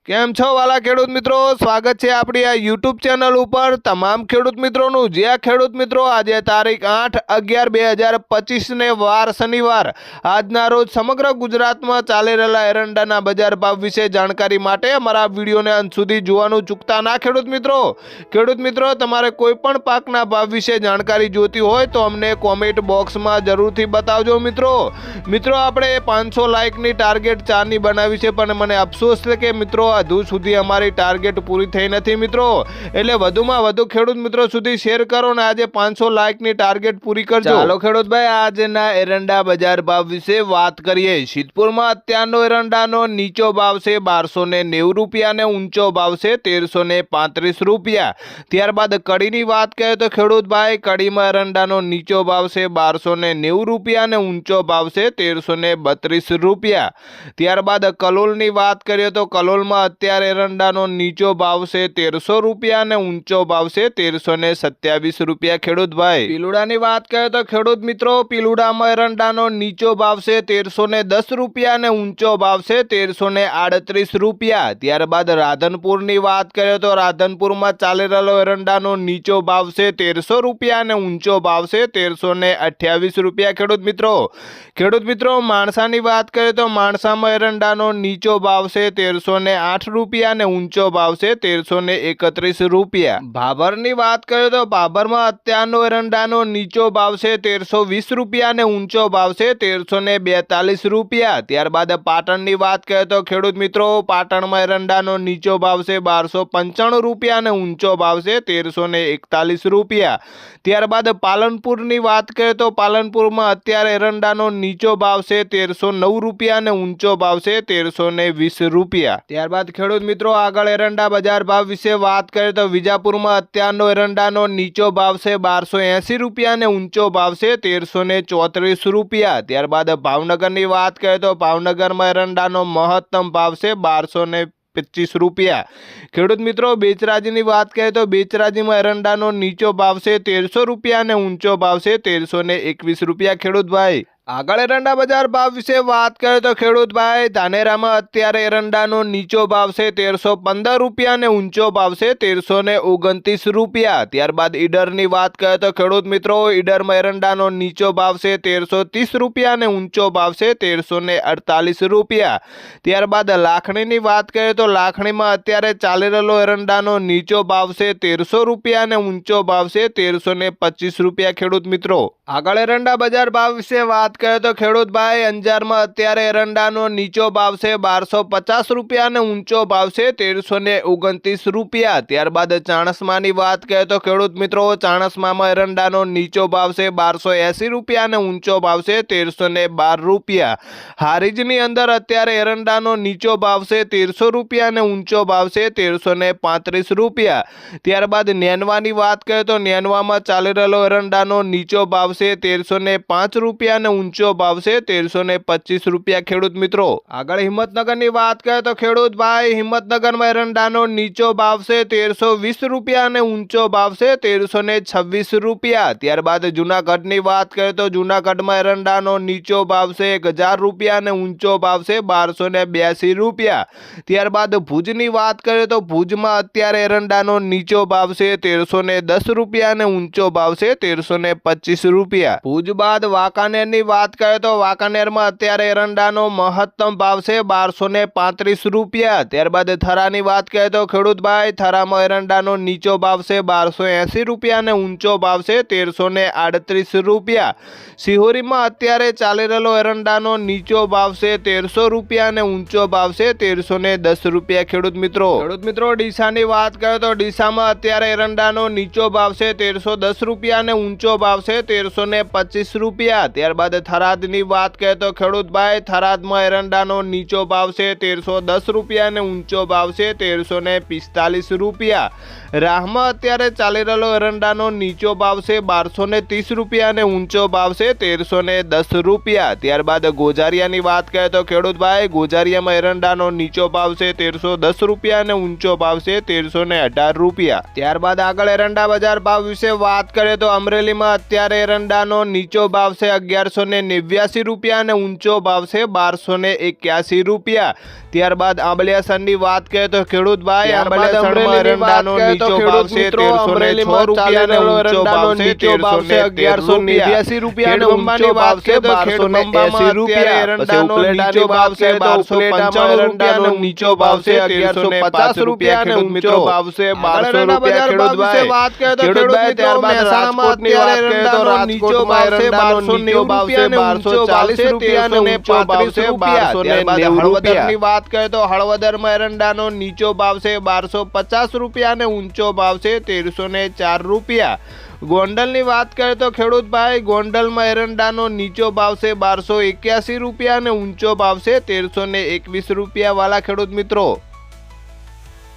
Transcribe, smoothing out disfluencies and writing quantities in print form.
કેમ છો વાલા ખેડૂત મિત્રો, સ્વાગત છે આપણી આ યુટ્યુબ ચેનલ ઉપર તમામ ખેડૂત મિત્રોનું। જે આ ખેડૂત મિત્રો આજે તારીખ 8/11/2025 ને વાર શનિવાર આજના રોજ સમગ્ર ગુજરાતમાં ચાલી રહેલા એરંડાના બજાર ભાવ વિશે જાણકારી માટે અમારા વિડીયોને અંત સુધી જોવાનું ચૂકતા ના ખેડૂત મિત્રો તમારે કોઈ પણ પાકના ભાવ વિશે જાણકારી જોતી હોય તો અમને કોમેન્ટ બોક્સમાં જરૂરથી બતાવજો મિત્રો। આપણે 500 લાઇકની ટાર્ગેટ 4ની બનાવી છે, પણ મને અફસોસ છે કે મિત્રો હજુ સુધી અમારી ટાર્ગેટ પૂરી થઈ નથી મિત્રો। એટલે વધુમાં વધુ ખેડૂત મિત્રો સુધી શેર કરો ને આજે 500 લાઇકની ટાર્ગેટ પૂરી કરજો। ચાલો ખેડૂત ભાઈ આજના એરંડા બજાર ભાવ વિશે વાત કરીએ। સિદ્ધપુરમાં અત્યારનો એરંડાનો નીચો ભાવ છે 1290 રૂપિયા અને ઊંચો ભાવ છે 1335 રૂપિયા। ત્યારબાદ કડીની વાત કરીએ તો ખેડૂત ભાઈ કડીમાં એરંડાનો નીચો ભાવ છે 1290 રૂપિયા અને ઊંચો ભાવ છે 1332 રૂપિયા। ત્યારબાદ કલોલની વાત કરીએ તો કલોલમાં અત્યારે એરંડાનો નીચો ભાવ છે 1300 રૂપિયા અને ઊંચો ભાવ છે 1327 રૂપિયા ખેડૂત ભાઈ। પીલુડાની વાત કરીએ તો ખેડૂત મિત્રો પીલુડામાં એરંડાનો નીચો ભાવ છે 1310 રૂપિયા અને ઊંચો ભાવ છે 1338 રૂપિયા। ત્યારબાદ રાધનપુરની વાત કરીએ તો રાધનપુરમાં ચાલી રહેલો એરંડાનો નીચો ભાવ છે 1300 રૂપિયા અને ઊંચો ભાવ છે 1328 રૂપિયા ખેડૂત મિત્રો માણસાની વાત કરીએ તો માણસામાં એરંડાનો નીચો ભાવ છે 1308 રૂપિયા અને ઊંચો ભાવ છે 1331 રૂપિયા। ભાભરની વાત કરીએ તો ભાભરમાં અત્યારનો એરંડાનો નીચો ભાવ છે 1320 રૂપિયા અને ઊંચો ભાવ છે 1342 રૂપિયા। ત્યારબાદ પાટણની વાત કરીએ તો ખેડૂત મિત્રો પાટણમાં એરંડાનો નીચો ભાવ છે 1295 રૂપિયા અને ઊંચો ભાવ છે 1341 રૂપિયા। ત્યારબાદ પાલનપુરની વાત કરીએ તો પાલનપુરમાં અત્યારે એરંડાનો નીચો ભાવ છે 1309 રૂપિયા અને ઊંચો ભાવ છે 1320 રૂપિયા। ત્યારબાદ ખેડૂત મિત્રો આગળ એરંડા બજાર ભાવ વિશે વાત કરીએ તો વિજાપુરમાં અત્યારનો એરંડાનો નીચો ભાવ છે 1280 રૂપિયા અને ઊંચો ભાવ છે 1334 રૂપિયા। ત્યારબાદ ભાવનગરની વાત કરીએ તો ભાવનગરમાં એરંડાનો મહત્તમ ભાવ છે 1225 રૂપિયા। ખેડૂત મિત્રો બેચરાજીની વાત કરીએ તો બેચરાજીમાં એરંડાનો નીચો ભાવ છે 1300 રૂપિયા અને ઊંચો ભાવ છે 1321 રૂપિયા ખેડૂત ભાઈ। આગળ એરંડા બજાર ભાવ વિશે વાત કરીએ તો ખેડૂત ભાઈ ધાનેરામાં અત્યારે એરંડાનો નીચો ભાવ છે 1315 રૂપિયા અને ઊંચો ભાવ છે 1329 રૂપિયા। ત્યારબાદ ઈડરની વાત કરીએ તો ખેડૂત મિત્રો ઈડરમાં એરંડાનો નીચો ભાવ છે 1330 રૂપિયા અને ઊંચો ભાવ છે 1348 રૂપિયા। ત્યારબાદ લાખણીની વાત કરીએ તો લાખણીમાં અત્યારે ચાલી રહેલો એરંડાનો નીચો ભાવ છે 1300 રૂપિયા અને ઊંચો ભાવ છે 1325 રૂપિયા ખેડૂત મિત્રો। આગળ એરંડા બજાર ભાવ વિશે વાત કરીએ તો ખેડૂત ભાઈ અંજારમાં અત્યારે એરંડાનો નીચો ભાવ છે 1250 રૂપિયા અને ઊંચો ભાવ છે 1329 રૂપિયા। ત્યારબાદ ચાણસ્માની વાત કરીએ તો ખેડૂત મિત્રો ચાણસ્મામાં એરંડાનો નીચો ભાવ છે 1280 રૂપિયા અને ઊંચો ભાવ છે 1312 રૂપિયા। હારીજની અંદર અત્યારે એરંડાનો નીચો ભાવ છે 1300 રૂપિયા અને ઊંચો ભાવ છે 1335 રૂપિયા। ત્યારબાદ નેનવાની વાત કરીએ તો નેનવામાં ચાલી રહેલો એરંડાનો નીચો ભાવ છે 1305 રૂપિયા અને ઊંચો ભાવ છે 1325 રૂપિયા ખેડૂત મિત્રો। આગળ હિંમતનગરની વાત કરીએ તો ખેડૂત ભાઈ હિંમતનગરમાં એરંડાનો નીચો ભાવ છે 1320 રૂપિયા અને ઊંચો ભાવ છે 1326 રૂપિયા। ત્યારબાદ જૂનાગઢની વાત કરીએ તો જૂનાગઢમાં એરંડાનો નીચો ભાવ છે 1000 રૂપિયા અને ઊંચો ભાવ છે 1282 રૂપિયા। ત્યારબાદ ભુજની વાત કરીએ તો ભુજમાં અત્યારે એરંડાનો નીચો ભાવ છે 1310 રૂપિયા અને ઊંચો ભાવ છે 1325 રૂપિયા। ભુજ બાદ વાંકાનેરની વાત કરીએ તો વાંકાનેરમાં અત્યારે એરંડાનો મહત્તમ ભાવ છે 1235 રૂપિયા। ત્યારબાદ થરાની વાત કરીએ તો ખેડૂત ભાઈ થરામાં એરંડાનો નીચો ભાવ છે 1280 રૂપિયા અને ઊંચો ભાવ છે 1338 રૂપિયા। સિહોરીમાં અત્યારે ચાલી રહેલો એરંડાનો નીચો ભાવ છે 1300 રૂપિયા અને ઊંચો ભાવ છે 1310 રૂપિયા ખેડૂત મિત્રો ડીસાની વાત કરીએ તો ડીસામાં અત્યારે એરંડાનો નીચો ભાવ છે 1310 રૂપિયા અને ઊંચો ભાવ છે 1325 રૂપિયા। ત્યારબાદ થરાદની વાત કરીએ તો ખેડૂત ભાઈ થરાદમાં એરંડાનો નીચો ભાવ છે 1310 રૂપિયા અને ઊંચો ભાવ છે 1345 રૂપિયા। રાહમાં અત્યારે ચાલી રહેલો એરંડાનો નીચો ભાવ છે 1230 રૂપિયા અને ઊંચો ભાવ છે 1310 રૂપિયા। ત્યારબાદ ગોજારિયાની વાત કરીએ તો ખેડૂત ભાઈ ગોજારિયામાં એરંડાનો નીચો ભાવ છે 1310 રૂપિયા અને ઊંચો ભાવ છે 1318 રૂપિયા। ત્યારબાદ આગળ એરંડા બજાર ભાવ વિશે વાત કરીએ તો અમરેલીમાં અત્યારે એરંડાનો નીચો ભાવ છે 1100 1389 રૂપિયા અને ઊંચો ભાવ છે 1281 રૂપિયા। ત્યારબાદ આંબલિયાસરની વાત કરીએ તો ખેડૂત ભાઈ આંબલિયાસરમાં એરંડાનો નીચો ભાવ છે 1306 રૂપિયા અને ઊંચો ભાવ છે 1189 રૂપિયા અને ઊંચો ભાવ છે 1280 રૂપિયા। એરંડાનો નીચો ભાવ છે 1255 રૂપિયા અને ઊંચો ભાવ છે 1150 રૂપિયા અને ઊંચો ભાવ છે 1200 રૂપિયા। ખેડૂત ભાઈ વાત કરીએ તો ખેડૂત ભાઈ ત્યારબાદ રાજકોટની વાત કરીએ તો રાજકોટમાં એરંડાનો નીચો ભાવ છે 1240 રૂપિયા અને ઊંચો ભાવ છે 1290 રૂપિયા। વાત કરીએ તો હળવદરમાં એરંડાનો નીચો ભાવ છે 1250 રૂપિયા અને ઊંચો ભાવ છે 1304 રૂપિયા। ગોંડલની વાત કરીએ તો ખેડૂત ભાઈ ગોંડલમાં એરંડાનો નીચો ભાવ છે 1281 રૂપિયા અને ઊંચો ભાવ છે 1321 રૂપિયા। વાલા ખેડૂત મિત્રો